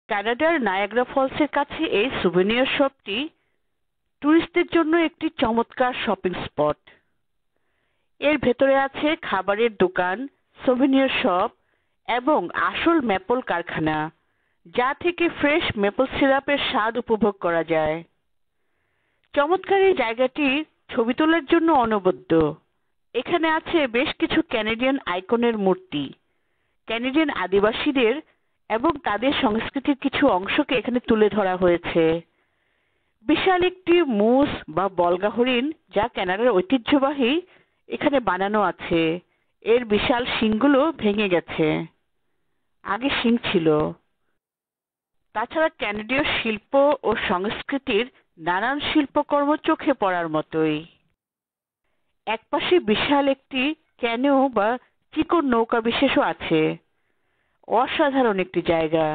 কানাডার নায়াগ্রা ফলসের কাছে এই সুভেনিয়ার শপটি ট্যুরিস্টদের জন্য একটি চমৎকার শপিং স্পট। এর ভেতরে আছে খাবারের দোকান, সুভেনিয়ার শপ এবং আসল ম্যাপল কারখানা, যা থেকে ফ্রেশ মেপল সিরাপের স্বাদ উপভোগ করা যায়। চমৎকার এই জায়গাটি ছবি তোলার জন্য অনবদ্য। এখানে আছে বেশ কিছু ক্যানাডিয়ান আইকনের মূর্তি। ক্যানাডিয়ান আদিবাসীদের এবং তাদের সংস্কৃতির কিছু অংশকে এখানে তুলে ধরা হয়েছে। বিশাল একটি মুস বা বলগা হরিণ, যা কানাডার ঐতিহ্যবাহী, এখানে বানানো আছে। এর বিশাল শিংগুলো ভেঙে গেছে, আগে শিং ছিল। তাছাড়া কানাডীয় শিল্প ও সংস্কৃতির নানান শিল্পকর্ম চোখে পড়ার মতোই। একপাশে বিশাল একটি ক্যানো বা চিকন নৌকা বিশেষও আছে। অসাধারণ একটি জায়গা।